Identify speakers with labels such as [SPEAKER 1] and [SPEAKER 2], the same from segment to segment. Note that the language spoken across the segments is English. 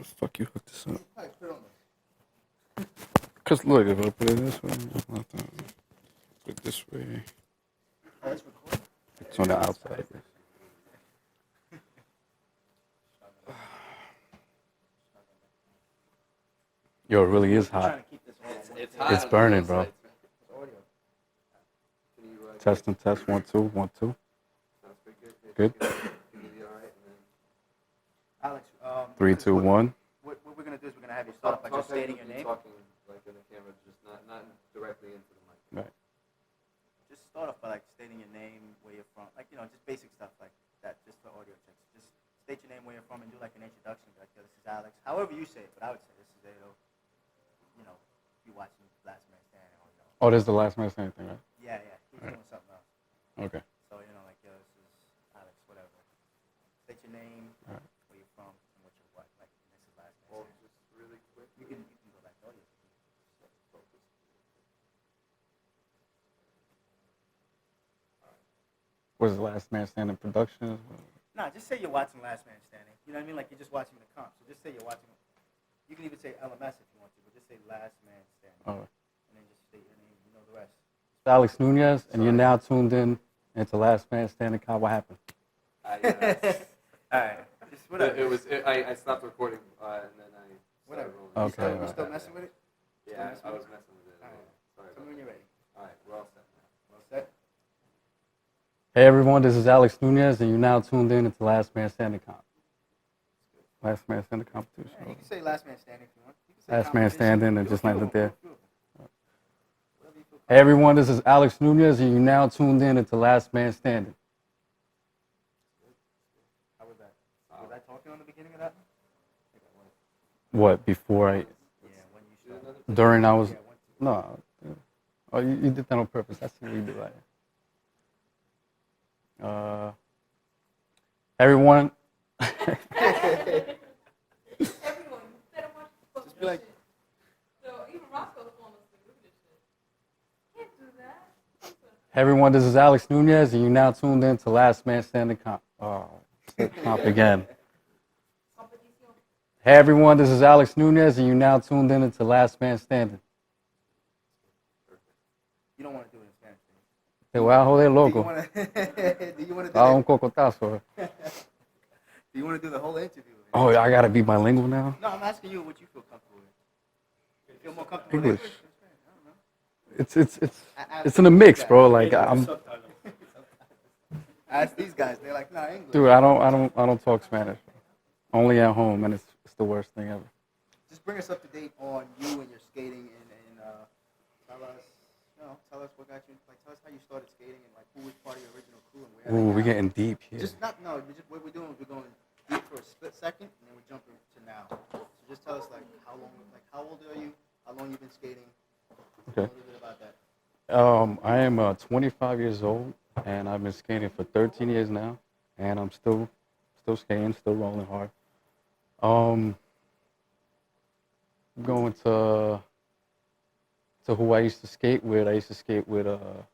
[SPEAKER 1] the fuck you hook this up? Cause look, if I put it this way, it's not that. Put it this way. It's on the outside, I guess. Yo, it really is hot.
[SPEAKER 2] It's hot.
[SPEAKER 1] It's burning, bro. Testing, test, 1, 2, 1, 2. Good.
[SPEAKER 3] Alex,
[SPEAKER 1] 3, 2, 1.
[SPEAKER 3] what we're gonna do is we're gonna have you start off by just stating your name.
[SPEAKER 2] Talking like in the camera, just not directly into the mic.
[SPEAKER 1] Right.
[SPEAKER 3] Just start off by like stating your name, where you're from, like just basic stuff like that, just for audio checks. Just state your name, where you're from, and do like an introduction. Like, yo, this is Alex. However you say it, but I would say this is Ado. You watching Last Man Standing, or
[SPEAKER 1] Oh, this is the last man saying anything, right?
[SPEAKER 3] Yeah, he's doing something else.
[SPEAKER 1] Okay.
[SPEAKER 3] So like, yo, this is Alex, whatever. State your name,
[SPEAKER 1] Right.
[SPEAKER 3] where you're from, and what you're what. Like, this is Last Man
[SPEAKER 2] Well,
[SPEAKER 3] Standing.
[SPEAKER 2] just really quick.
[SPEAKER 3] You can go back to audio.
[SPEAKER 1] Was the last man standing production?
[SPEAKER 3] Nah, just say you're watching Last Man Standing. You know what I mean? Like, you're just watching the comp. So just say you're watching. You can even say LMS if you want to, but just say Last Man Standing.
[SPEAKER 1] All right.
[SPEAKER 3] And then just state your name. You know the rest.
[SPEAKER 1] Alex Nunez, and you're now tuned in into Last Man Standing. Kyle, what happened?
[SPEAKER 3] All right. Just whatever.
[SPEAKER 2] I stopped recording and then I
[SPEAKER 3] Whatever.
[SPEAKER 2] started rolling.
[SPEAKER 1] Okay.
[SPEAKER 3] You still messing with it?
[SPEAKER 2] Yeah, I was messing with it.
[SPEAKER 3] All right.
[SPEAKER 2] Sorry
[SPEAKER 3] Tell
[SPEAKER 2] about
[SPEAKER 3] me when
[SPEAKER 2] that.
[SPEAKER 3] you're ready.
[SPEAKER 2] All right, we're all set now.
[SPEAKER 3] Well set.
[SPEAKER 1] Hey everyone, this is Alex Nunez, and you're now tuned in into Last Man Standing Comp. Last Man Standing competition.
[SPEAKER 3] Yeah, you can say Last Man Standing if you want. You can say
[SPEAKER 1] Last Man
[SPEAKER 3] competition.
[SPEAKER 1] Standing, and
[SPEAKER 3] Do
[SPEAKER 1] just
[SPEAKER 3] a few
[SPEAKER 1] land
[SPEAKER 3] of
[SPEAKER 1] it
[SPEAKER 3] them,
[SPEAKER 1] there.
[SPEAKER 3] do a few of them. Whatever you feel
[SPEAKER 1] Hey everyone, this is Alex Nunez, and you're now tuned in into Last Man Standing.
[SPEAKER 3] How was that? Was I talking on the beginning of that?
[SPEAKER 1] What, before I,
[SPEAKER 3] Yeah, when you started.
[SPEAKER 1] during I was,
[SPEAKER 3] Yeah,
[SPEAKER 1] no. Oh, you did that on purpose. That's what we do right. Everyone.
[SPEAKER 4] Everyone, you better watch the
[SPEAKER 3] Just be like,
[SPEAKER 4] shit. So even Roscoe's falling asleep. Look at this shit. Can't do that.
[SPEAKER 1] Hey everyone, this is Alex Nunez, and you're now tuned in to Last Man Standing Comp. Oh, comp again.
[SPEAKER 4] Competition.
[SPEAKER 1] Hey everyone, this is Alex Nunez, and you're now tuned in into Last Man Standing.
[SPEAKER 3] you don't want to do it in Spanish.
[SPEAKER 1] Te voy a joder,
[SPEAKER 3] Do you
[SPEAKER 1] loco.
[SPEAKER 3] want to? Do you want to do
[SPEAKER 1] Ah, un
[SPEAKER 3] that?
[SPEAKER 1] cocotazo.
[SPEAKER 3] Do you want to do the whole interview?
[SPEAKER 1] Oh, I gotta be bilingual now?
[SPEAKER 3] No, I'm asking you what you feel comfortable with. You feel more comfortable
[SPEAKER 1] English.
[SPEAKER 3] with English? I don't know.
[SPEAKER 1] It's in a mix, bro. Like I'm,
[SPEAKER 3] I asked these guys. They're like, nah, English.
[SPEAKER 1] dude. I don't talk Spanish. Only at home, and it's the worst thing ever.
[SPEAKER 3] Just bring us up to date on you and your skating, and tell us what got you. Like, tell us how you started skating, and like who was part of your original crew, and where.
[SPEAKER 1] Ooh,
[SPEAKER 3] they
[SPEAKER 1] we're
[SPEAKER 3] now.
[SPEAKER 1] getting deep here.
[SPEAKER 3] Just what we're doing is we're going deep for a split second, and then we're jumping to now. So just tell us like how long, like how old are you? How long you've been skating?
[SPEAKER 1] Okay.
[SPEAKER 3] A little bit about that.
[SPEAKER 1] I am 25 years old, and I've been skating for 13 years now, and I'm still skating, still rolling hard. Going to who I used to skate with. I used to skate with a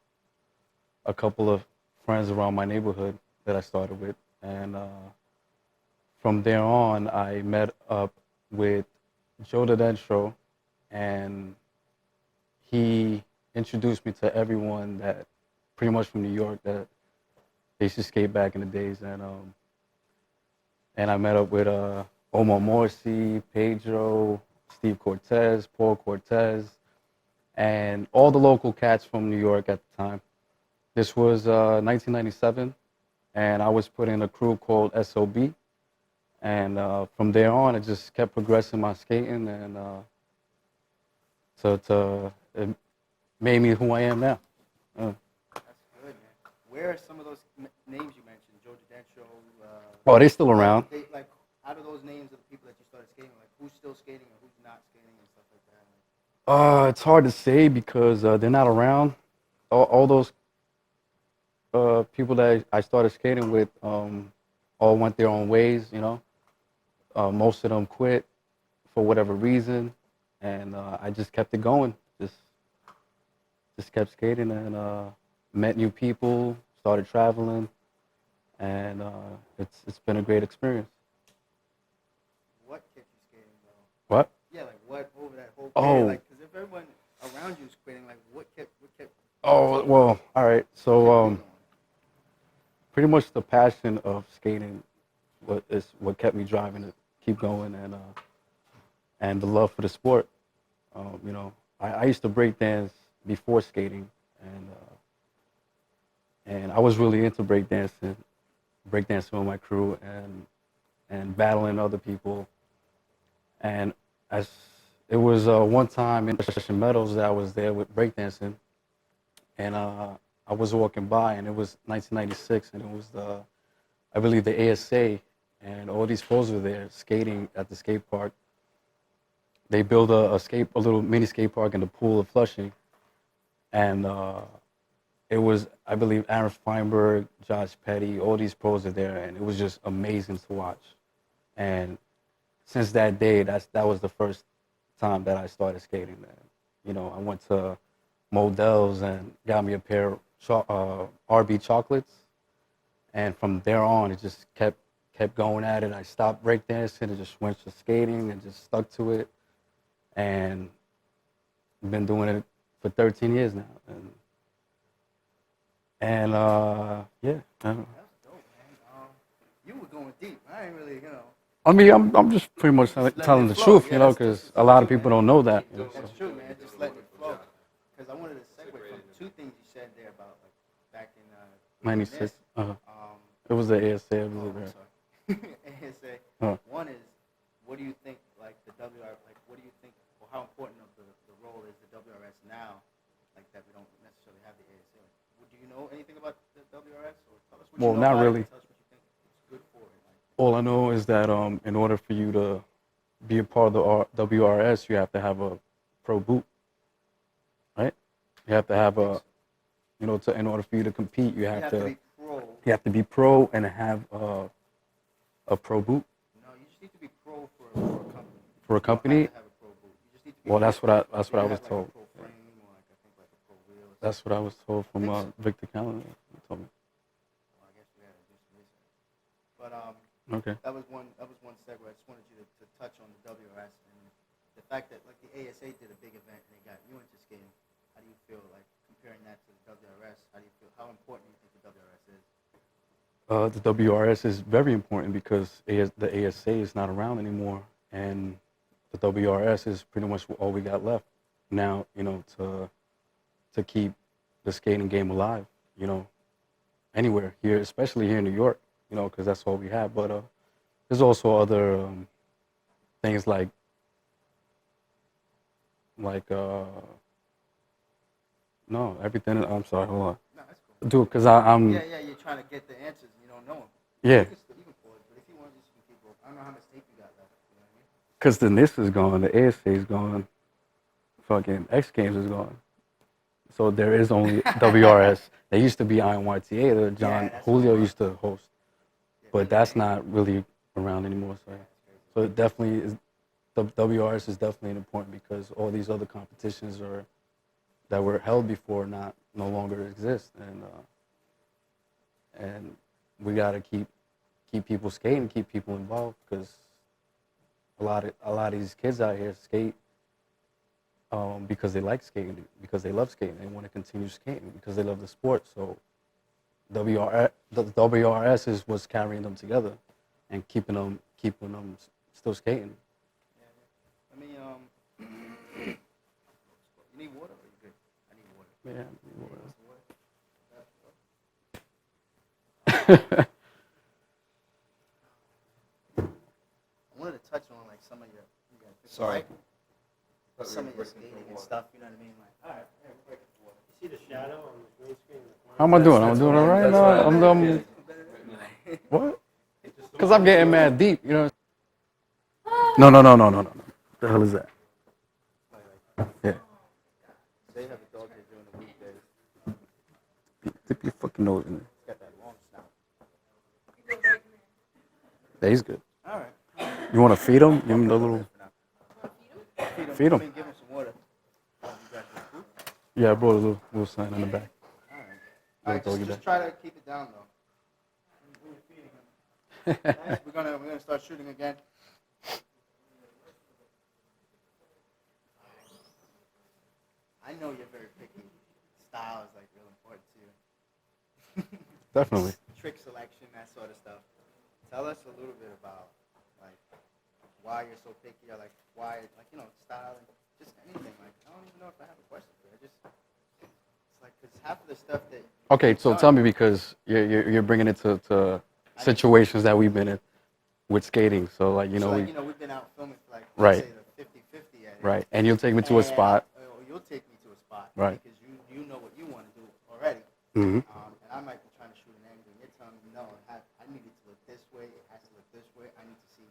[SPEAKER 1] couple of friends around my neighborhood that I started with, and from there on, I met up with Joe Dentro, and he introduced me to everyone that pretty much from New York that they used to skate back in the days, and I met up with Omar Morsi, Pedro, Steve Cortez, Paul Cortez, and all the local cats from New York at the time. This was 1997, and I was put in a crew called SOB, and from there on, I just kept progressing my skating, and it made me who I am now.
[SPEAKER 3] That's good, man. Where are some of those names you mentioned? Joe Dentro.
[SPEAKER 1] Oh, they're still around.
[SPEAKER 3] Like, out of those names of the people that you started skating, like who's still skating and who's not skating and stuff like that.
[SPEAKER 1] It's hard to say because they're not around. All those people that I started skating with all went their own ways, you know. Most of them quit for whatever reason, and I just kept it going. Just kept skating and met new people, started traveling, and it's been a great experience.
[SPEAKER 3] What kept you skating?
[SPEAKER 1] What?
[SPEAKER 3] Yeah, like what over that whole
[SPEAKER 1] Oh.
[SPEAKER 3] period? Like, because if everyone around you is quitting, like what kept
[SPEAKER 1] Oh, well, all right.
[SPEAKER 3] kept
[SPEAKER 1] So,
[SPEAKER 3] you going?
[SPEAKER 1] pretty much the passion of skating is what kept me driving to keep going, and the love for the sport. You know, I used to break dance before skating, and I was really into breakdancing with my crew, and battling other people. And as it was one time in Session Meadows that I was there with breakdancing, and I was walking by, and it was 1996, and it was I believe the ASA, and all these pros were there skating at the skate park. They built a little mini skate park in the pool of Flushing, and it was, I believe, Aaron Feinberg, Josh Petty, all these pros are there, and it was just amazing to watch. And since that day, that was the first time that I started skating. And, you know, I went to Modell's and got me a pair of RB chocolates, and from there on, it just kept going at it. I stopped breakdancing and just went to skating and just stuck to it, and been doing it for 13 years now. And yeah.
[SPEAKER 3] That's dope, man. You were going deep. I ain't really, you know.
[SPEAKER 1] I mean, I'm just pretty much
[SPEAKER 3] letting
[SPEAKER 1] telling
[SPEAKER 3] it
[SPEAKER 1] the
[SPEAKER 3] flow.
[SPEAKER 1] truth,
[SPEAKER 3] Yeah,
[SPEAKER 1] you know,
[SPEAKER 3] that's
[SPEAKER 1] because
[SPEAKER 3] just
[SPEAKER 1] a lot
[SPEAKER 3] true,
[SPEAKER 1] of people
[SPEAKER 3] man.
[SPEAKER 1] don't know that. You know, so.
[SPEAKER 3] That's true, man. Just letting it flow. Because I wanted to segue from two things you said there about like back in
[SPEAKER 1] 96.
[SPEAKER 3] Um,
[SPEAKER 1] It was the ASA, I
[SPEAKER 3] oh,
[SPEAKER 1] believe.
[SPEAKER 3] I'm
[SPEAKER 1] Right?
[SPEAKER 3] sorry. ASA. One is, what do you think, like the what do you think, or how important of the role is the WRS now, like that we don't necessarily have the ASA? Do you know anything about the WRS, or tell us what
[SPEAKER 1] Well,
[SPEAKER 3] you know
[SPEAKER 1] not
[SPEAKER 3] about
[SPEAKER 1] really.
[SPEAKER 3] it? Tell us what you think it's good for it. Like,
[SPEAKER 1] All I know is that in order for you to be a part of the WRS, you have to have a pro boot, right? You have to have you know, in order for you to compete, you have to
[SPEAKER 3] be pro.
[SPEAKER 1] you have to be pro and have a pro boot
[SPEAKER 3] No, you just need to be pro for a company.
[SPEAKER 1] for a
[SPEAKER 3] You don't
[SPEAKER 1] company.
[SPEAKER 3] have to have a pro boot. You just need to be
[SPEAKER 1] Well,
[SPEAKER 3] pro.
[SPEAKER 1] that's what I
[SPEAKER 3] You
[SPEAKER 1] was
[SPEAKER 3] have, like,
[SPEAKER 1] told.
[SPEAKER 3] a pro frame or like I think like a pro wheel. Or
[SPEAKER 1] That's what I was told from
[SPEAKER 3] think so.
[SPEAKER 1] Victor Callen. He told me.
[SPEAKER 3] well, I guess we had to do some research. But
[SPEAKER 1] Okay.
[SPEAKER 3] that was one segue. I just wanted you to touch on the WRS and the fact that like the ASA did a big event and they got you into skating. How do you feel like comparing that to the WRS? How do you feel? How important do you think the WRS is?
[SPEAKER 1] The WRS is very important because the ASA is not around anymore, and the WRS is pretty much all we got left now. You know, to keep the skating game alive. You know, anywhere here, especially here in New York. You know, because that's all we have. But there's also other things like no, everything. I'm sorry, hold on.
[SPEAKER 3] No, that's cool.
[SPEAKER 1] Dude, because I'm
[SPEAKER 3] Yeah, you're trying to get the answers and you don't know them.
[SPEAKER 1] yeah.
[SPEAKER 3] You can pause, but if you want, you can keep going. I don't know how much tape you got left. You know what I mean?
[SPEAKER 1] Because the NIS is gone, the ASA is gone, fucking X Games is gone. So there is only WRS. There used to be INYTA that John
[SPEAKER 3] that's
[SPEAKER 1] Julio
[SPEAKER 3] what-
[SPEAKER 1] used to host,
[SPEAKER 3] Yeah,
[SPEAKER 1] but that's not really around anymore. So it definitely is. The WRS is definitely important because all these other competitions that were held before no longer exist, and we gotta keep people skating, keep people involved because a lot of these kids out here skate because they like skating, because they love skating, they want to continue skating because they love the sport. So the WRS is what's carrying them together and keeping them still skating.
[SPEAKER 3] Let me you need water or you good? I need water.
[SPEAKER 1] Yeah.
[SPEAKER 3] I wanted to touch on like some of your
[SPEAKER 2] Sorry.
[SPEAKER 3] some of your skating and stuff. You know what I mean? Like, all right, yeah, we're breaking water.
[SPEAKER 5] You see the shadow on the green screen?
[SPEAKER 1] How am I doing? I'm doing all right now. I'm what? Because I'm getting mad deep, you know. No. What the hell is that? Yeah.
[SPEAKER 3] They have a dog here during the weekdays.
[SPEAKER 1] Dip your fucking nose in there.
[SPEAKER 3] It's got that long snout.
[SPEAKER 1] Yeah, he's good.
[SPEAKER 3] All right.
[SPEAKER 1] You want to feed him? Give him the little. Feed him.
[SPEAKER 3] I mean, give him some water. You got your food?
[SPEAKER 1] Yeah, I brought a little sign in the back.
[SPEAKER 3] All right. All right,
[SPEAKER 1] doggy
[SPEAKER 3] just
[SPEAKER 1] bag.
[SPEAKER 3] try to keep it down though. When you're feeding him. We're gonna start shooting again. know you're very picky. Style is like real important to you.
[SPEAKER 1] Definitely.
[SPEAKER 3] Trick selection, that sort of stuff. Tell us a little bit about like why you're so picky, or like why, like, you know, style and just anything. Like, I don't even know if I have a question for you. It's like, because half of the stuff that.
[SPEAKER 1] Okay, so
[SPEAKER 3] done,
[SPEAKER 1] tell me, because you're bringing it to situations that we've been in with skating. So like, you
[SPEAKER 3] so
[SPEAKER 1] know,
[SPEAKER 3] like,
[SPEAKER 1] we,
[SPEAKER 3] you know, we've been out filming for like,
[SPEAKER 1] Right.
[SPEAKER 3] let's say the 50-50 edit.
[SPEAKER 1] right, and you'll take me to a spot.
[SPEAKER 3] Or you'll take me to a spot.
[SPEAKER 1] Right.
[SPEAKER 3] Because you know what you want to do already.
[SPEAKER 1] Hmm.
[SPEAKER 3] And I might be trying to shoot an angle, and you're telling me, no, I need it to look this way. It has to look this way. I need to see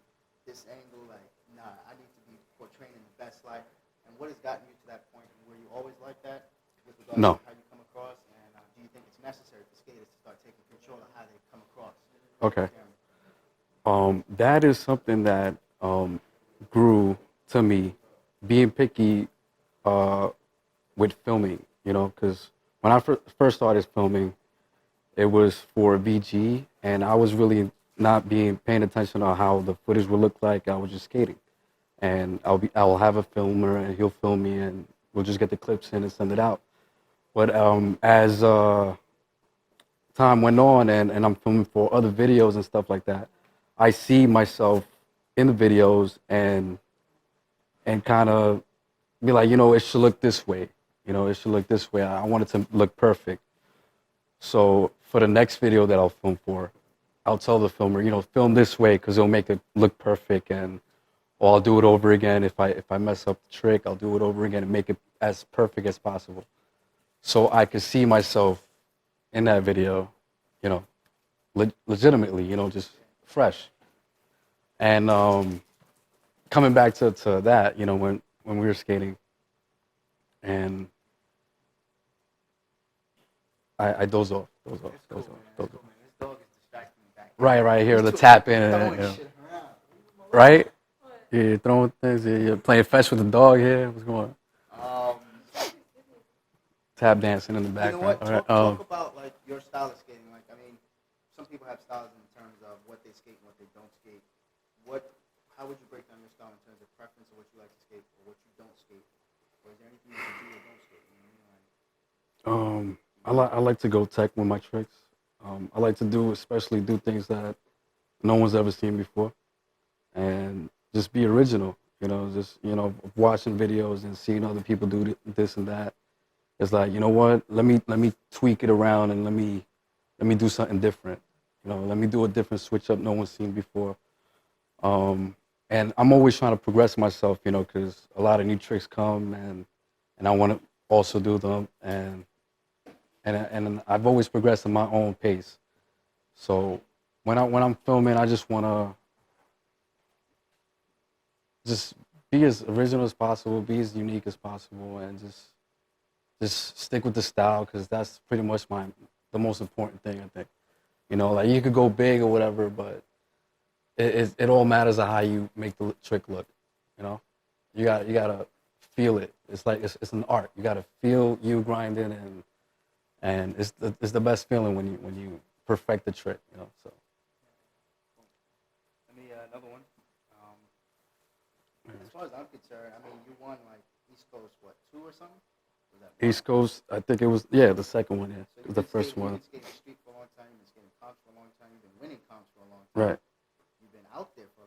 [SPEAKER 3] this angle. Like, nah, I need to be portraying in the best light. And what has gotten you to that point? Were you always like that with regards
[SPEAKER 1] No.
[SPEAKER 3] to how you come across? And do you think it's necessary for skaters to start taking control of how they come across?
[SPEAKER 1] Okay. That is something that grew to me, being picky with filming, you know, because when I first started filming, it was for VG, and I was really not paying attention on how the footage would look like. I was just skating, and I'll have a filmer, and he'll film me, and we'll just get the clips in and send it out. But as time went on, and I'm filming for other videos and stuff like that, I see myself in the videos and kind of be like, you know, it should look this way. You know, it should look this way. I want it to look perfect. So for the next video that I'll film for, I'll tell the filmer, you know, film this way because it'll make it look perfect, or I'll do it over again. If I mess up the trick, I'll do it over again and make it as perfect as possible. So I could see myself in that video, you know, legitimately, you know, just fresh. And coming back to that, you know, when we were skating, and I doze off.
[SPEAKER 3] It's cool, man. It's cool, man. This dog is distracting me back.
[SPEAKER 1] Right here, the
[SPEAKER 3] He's
[SPEAKER 1] tap in,
[SPEAKER 3] throwing
[SPEAKER 1] you know.
[SPEAKER 3] shit around.
[SPEAKER 1] Right? Yeah, you're throwing things. You're playing fetch with the dog here. What's going on?
[SPEAKER 3] Um,
[SPEAKER 1] Tap dancing in the
[SPEAKER 3] You know
[SPEAKER 1] background.
[SPEAKER 3] what?
[SPEAKER 1] All right.
[SPEAKER 3] Talk about like your style of skating. Like, I mean, some people have styles in terms of what they skate and what they don't skate. How would you break down your style in terms of preference of what you like to skate or what you don't skate? Or is there anything you can do or don't skate? You know what I mean?
[SPEAKER 1] I like to go tech with my tricks. I like to especially do things that no one's ever seen before, and just be original. You know, just, you know, watching videos and seeing other people do this and that. It's like, you know what? Let me tweak it around, and let me do something different. You know, let me do a different switch up no one's seen before. And I'm always trying to progress myself, you know, because a lot of new tricks come, and I want to also do them, and I've always progressed at my own pace. So when I'm filming, I just want to just be as original as possible, be as unique as possible, and just stick with the style, because that's pretty much the most important thing, I think. You know, like, you could go big or whatever, but it all matters on how you make the trick look. You know, you gotta feel it. It's like it's an art. You gotta feel you grinding, and it's the best feeling when you perfect the trick. You know, so.
[SPEAKER 3] Let me another one. As far as I'm concerned, I mean, you won like East Coast, what, 2 or something? Was that one?
[SPEAKER 1] East Coast, I think it was, yeah, the second one. Yeah,
[SPEAKER 3] So
[SPEAKER 1] it was the first
[SPEAKER 3] You've
[SPEAKER 1] one.
[SPEAKER 3] been skating street for a long time. You've been skating comps for a long time. You've been winning comps for a long time.
[SPEAKER 1] Right.